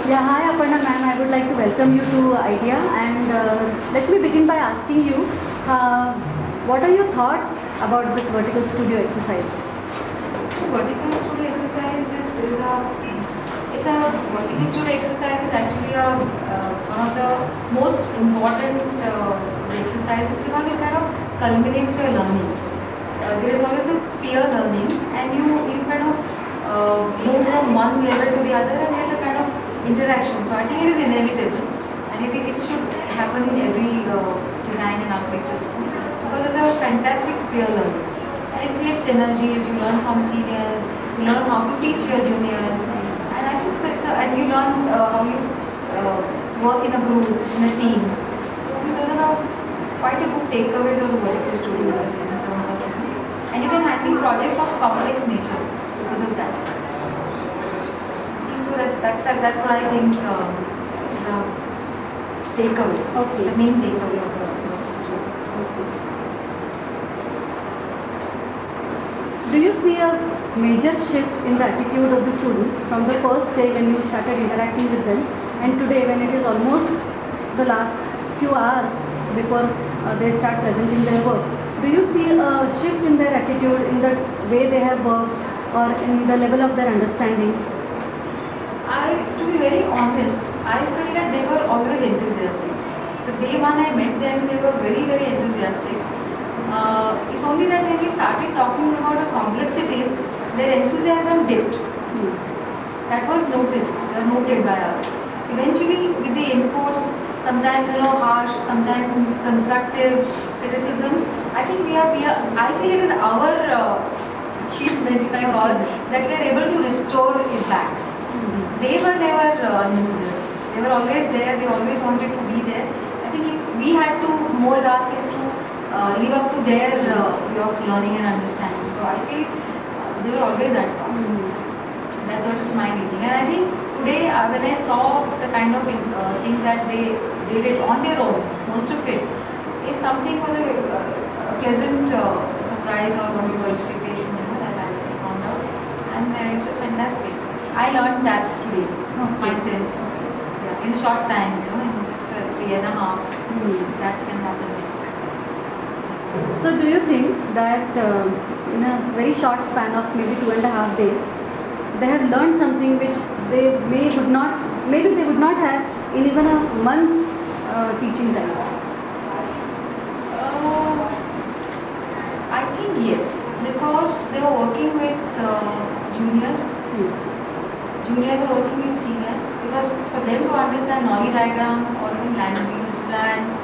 Yeah, hi Aparna ma'am. I would like to welcome you to IDEA, and let me begin by asking you, uh, what are your thoughts about this vertical studio exercise? Vertical studio exercise is a vertical studio exercise is actually one of the most important exercises because it kind of culminates your learning. There is always a peer learning, and you kind of move from one level to the other, and there's a kind of interaction. So I think it is inevitable, and it should happen in every design and architecture school because there's a fantastic peer learning. And it creates synergies. You learn from seniors. You learn how to teach your juniors, and I think and you learn how you work in a group, in a team. Those are quite a good takeaways of the vertical studio in terms of, and you can handle projects of complex nature because of that. So that's what I think the takeaway. Okay. The main takeaway of the vertical studio. Okay. Do you see a major shift in the attitude of the students from the first day when you started interacting with them and today when it is almost the last few hours before they start presenting their work? Do you see a shift in their attitude, in the way they have worked, or in the level of their understanding? To be very honest, I felt that they were always enthusiastic. The day one I met them, they were very, very enthusiastic. It's only that when we started talking about the complexities, their enthusiasm dipped. That was noted by us. Eventually, with the inputs, sometimes harsh, sometimes constructive criticisms, I think I feel it is our achievement, if I call, that we are able to restore it back. They were never unenthusiastic. They were always there. They always wanted to be there. I think we had to mold ourselves to live up to their way of learning and understanding. So I feel they were always at top. That was my reading. And I think today when I saw the kind of things that they did it on their own, most of it is something was a pleasant surprise or what you were expectation that I found out. And it was fantastic. I learned that today myself. Yeah, in a short time, in just a day and a half, that can happen. So do you think that in a very short span of maybe 2.5 days, they have learned something which they maybe they would not have in even a month's teaching time? I think yes, because they were working with juniors. Juniors are working with seniors because for them to understand Nolly diagram or even land use plans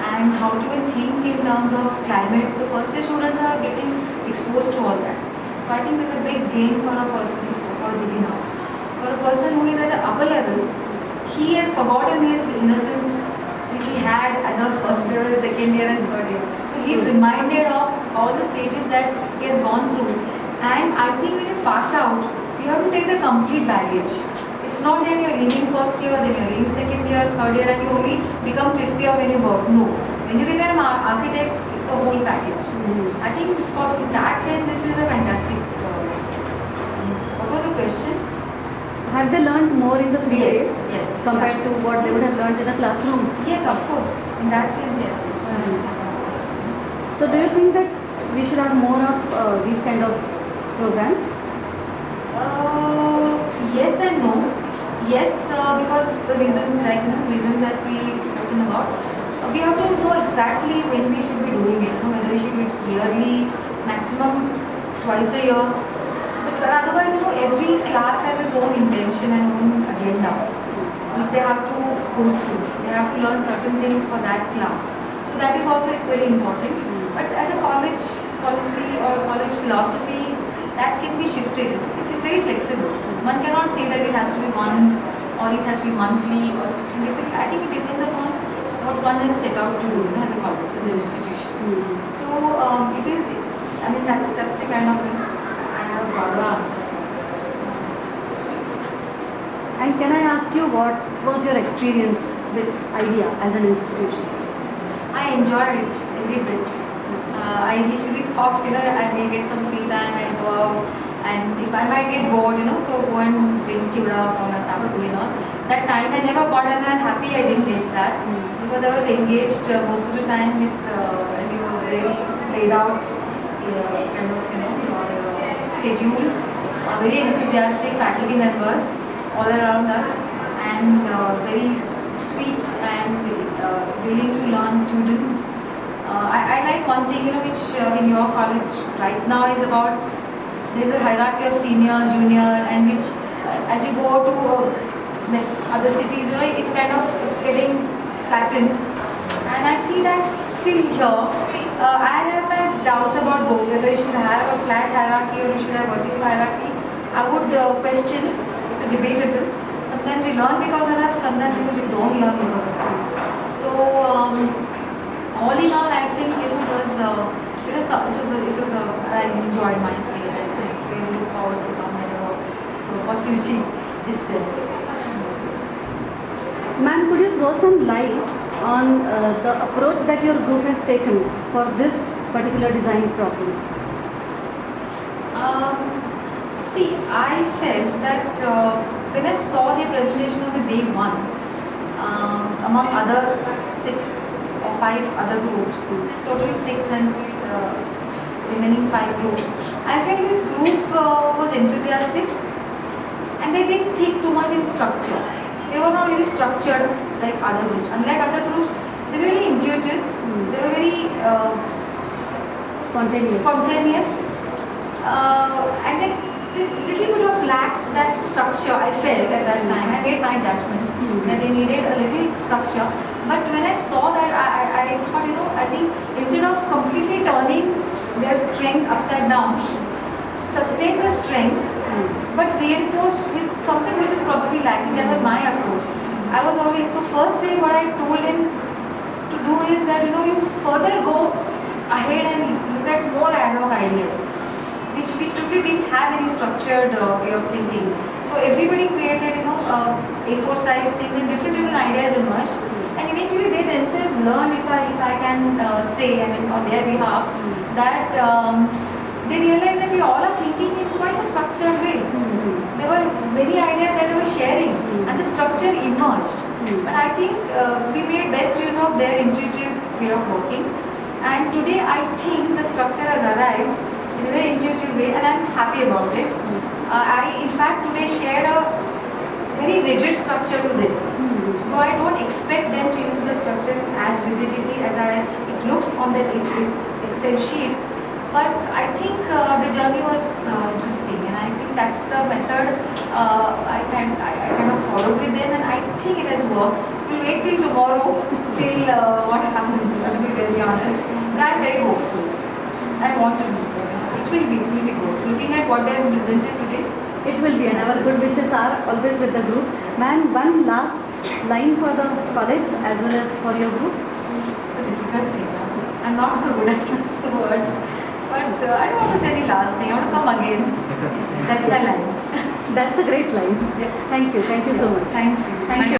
and how to even think in terms of climate, the first year students are getting exposed to all that. So I think there's a big gain for a person, for a beginner. For a person who is at the upper level, he has forgotten his innocence which he had at the first level, second year and third year. So he is reminded of all the stages that he has gone through. And I think when you pass out, you have to take the complete baggage. It's not that you're leaving first year, then you're leaving second year, third year, and you only become fifth year when you go. No. When you become an architect, it's a whole package. I think for that sense, this is a fantastic. What was the question? Have they learned more in the 3 days? Yes. Compared to what they would have learned in the classroom? Yes, of course. In that sense, yes. That's what I was talking about. So do you think that we should have more of these kind of programs? Yes and no. Yes, because the reasons reasons that we spoken about, we have to know exactly when we should be doing it. Whether we should do it yearly, maximum twice a year. But otherwise, every class has its own intention and own agenda, which they have to go through. They have to learn certain things for that class. So that is also very important. But as a college policy or college philosophy, that can be shifted. It's very flexible. One cannot say that it has to be one or it has to be monthly or 15 days. I think it depends upon what one is set out to do as a college, as an institution. So it is. I mean, that's the kind of thing. I have a broader answer. And can I ask you what was your experience with IDEA as an institution? I enjoyed every bit. I initially thought, I may get some free time and go out, and if I might get bored, so go and bring chiwda from my family, That time I never got, and I'm happy I didn't get that because I was engaged most of the time with and you were very laid out kind of your schedule. Very enthusiastic faculty members all around us, and very sweet and willing to learn students. I like one thing which in your college right now is about there's a hierarchy of senior, junior, and which as you go to other cities, it's kind of it's getting flattened, and I see that still here. I have my doubts about both, whether you should have a flat hierarchy or you should have vertical hierarchy. I would question. It's a debatable. Sometimes you learn because of that, sometimes because you don't learn because of that. So all in all, I think it was I enjoyed my stay. I really look forward to come whenever the opportunity is there. Ma'am, could you throw some light on the approach that your group has taken for this particular design problem? See, I felt that when I saw the presentation of the day one, among other 6 or 5 other groups, total 6 and remaining 5 groups, I felt this group was enthusiastic and they didn't think too much in structure. They were not really structured like other groups. Unlike other groups, they were very intuitive, they were very spontaneous. And they little bit of lacked that structure. I felt at that time. I made my judgment that they needed a little structure. But when I saw that, I thought, I think instead of completely turning their strength upside down, sustain the strength, but reinforce with something which is probably lacking. That was my approach. I was always, so first thing what I told him to do is that, you further go ahead and look at more ad hoc ideas, which probably didn't have any structured way of thinking. So everybody created, A4 size things and different ideas emerged. And eventually they themselves learned, if I can say, on their behalf, that they realized that we all are thinking in quite a structured way. There were many ideas that they were sharing and the structure emerged. But I think we made best use of their intuitive way of working. And today I think the structure has arrived in a very intuitive way and I'm happy about it. I in fact today shared a very rigid structure to them. Though I don't expect them to use the structure in as rigidity as it looks on the Excel sheet. But I think the journey was interesting and I think that's the method I kind of followed with them and I think it has worked. We'll wait till tomorrow till what happens, to be very honest. But I'm very hopeful. I want to be. It will be good. Looking at what they have presented today, it will be, and our good wishes are always with the group. Ma'am, one last line for the college as well as for your group. It's a difficult thing. I'm not so good at the words, but I don't want to say the last thing. I want to come again. That's my line. That's a great line. Yeah. Thank you so much. Thank you. Thank you.